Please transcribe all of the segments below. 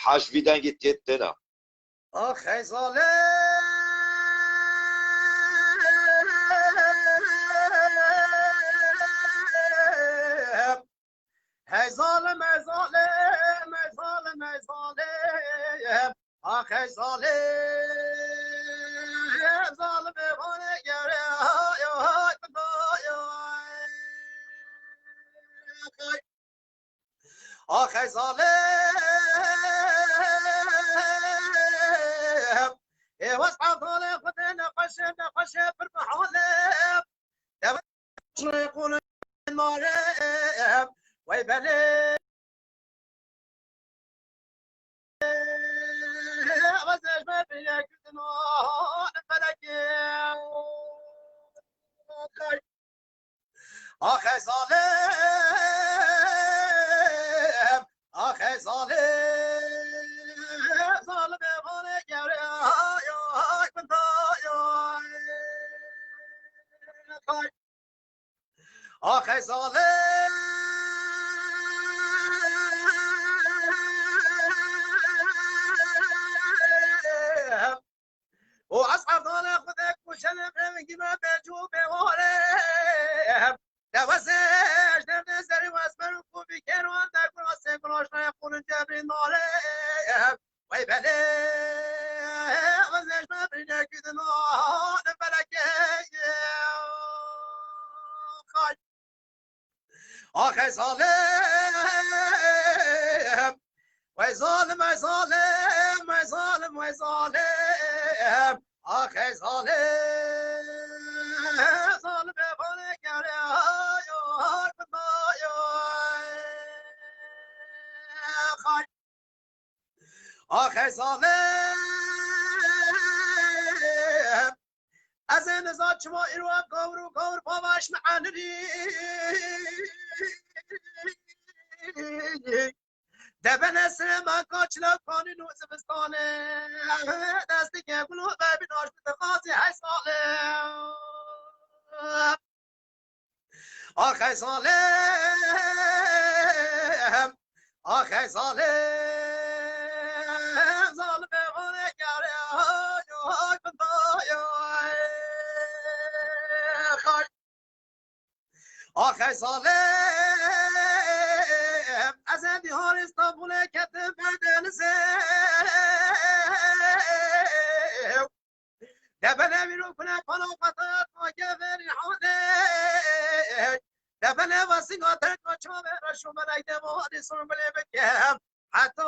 حاش ویدنگی تیت تنا آخه ظالم هی ظالم هی ظالم هی ظالم هی ظالم آخه ظالم ظالم بانه گره آخه ظالم واصحاب ظالم خذ نقش نقش في المحالم شنو يقول المارم ويبني غزاش ما فيك نور فلك آخه ظالم آخه ظالم ظالم بانه گره آخه ظالم و اصحاب ظالم خودک کشن میگی من بجو بواره دوازش نظری و اسمر خوبی کنوان در کناسه کناش نخونن جبری ناره وی بله وزش مبرینه کدن آن فلکه خای آخه ظالم وی ظالم وی ظالم وی ظالم وی ظالم آخه ظالم ظالم بانه گره آخه ظالم از این ازاد شما ایرو هم کور پاوش معنی دبن اسر من کاچلا کانی نوز بستانه دستی که بلو ببی ناشت بخوازی های ساله آخه ظالم آخه ظالم ظالم بانه گره آخه ظالم از دیار استانبول کتب بدن سه دبنه بیرون کنه پانا پتا که بری حاله دبنه واسی گاتر کچا برشو برای دماری سن بله بکم حتی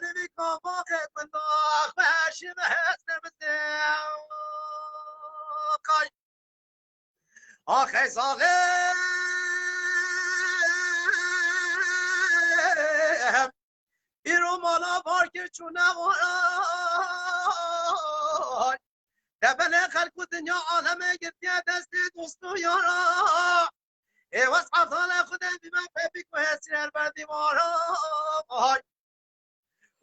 نمی کافاقت من داخ بشی بهست نبسم آخه ظالم ایرو مالا پارکر چون نوارا دبنه خلق دنیا عالمه گرتیه دست دوست و یارا ایواز عطال خودم بیمه پیبی که هستیر بر دیوارا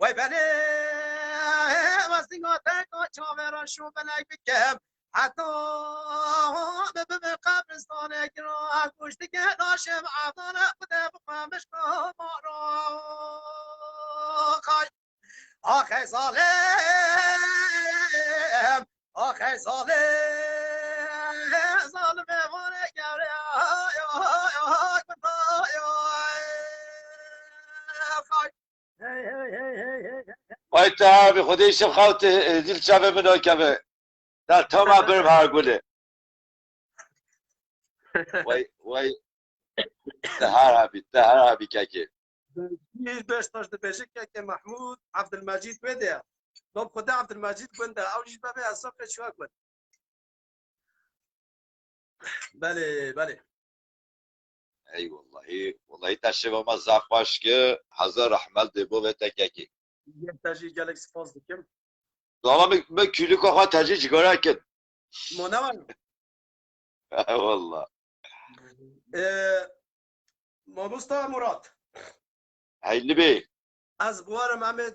وی بله واسه گاتر کچا برا شو بلک بکم حتی به قبرستان گرا کشتی که داشم عطال خودم بخمش کامارا آخه ظالم آخه ظالم ظالم بمانه گره وای تا به خودشم خواهد دیل شبه منو کمه در تا من برم هر گله وای ده هر هبی که باش تاش دبیجه که محمود عبدالمجید بده لب خدا عبدالمجید بنده اولیش بابه اصلا شو کن بله بله ای والله تشبه ما زفاش که هزار رحمت دبو و تککی یه تاجی گالکسی فاز دکم داما من کلی که خواهد تجی چیکاره کن منوان والله ماموستا مراد هیلی بی از بوارم همه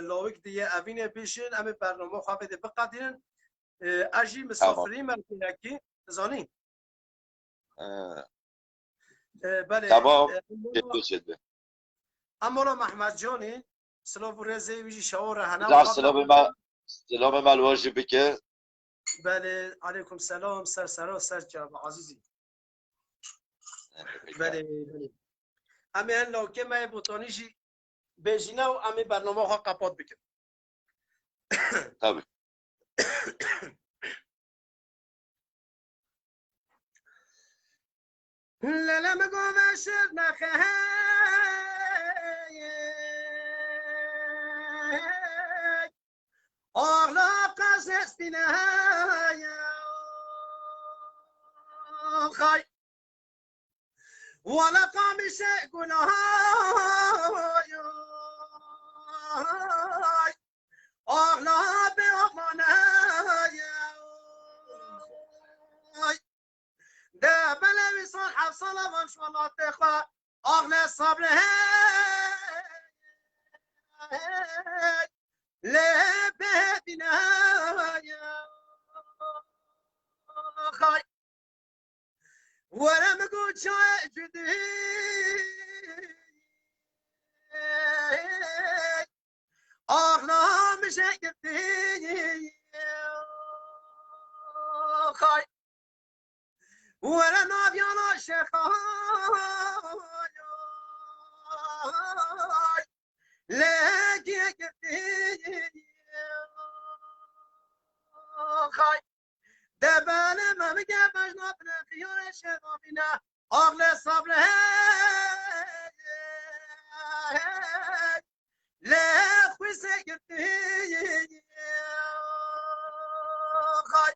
لاوک دیگه اوین پیشین همه برنامه خواه بده بقدرین اجی مسافری مرکنکی زانی بله تمام شده اما محمد جانی سلام رزه ویجی شعور هنا لا سلام ما الواجب بك. بله علیکم سلام سر سر جناب عزیزی. بله بله امی لوکه ما بوتونیجی بجینا و امی برنامه ها قپات بکن. طبعا. لالا مگو شد نخه آغلا قصص بینه خای ولا قامش گناه آغلا به آغمانه ده بلا وصال حفصلة ما شاء الله تخوى أغلى الصبر لا بهدنا خاي ولا مقود شاي جديد أغلى مشاكل خاي ولا نبيانا شخاي لكي خاي دبال ما بقى مجنى بنا خيار شغابنا أغلى صبر لا خوي سكتي خاي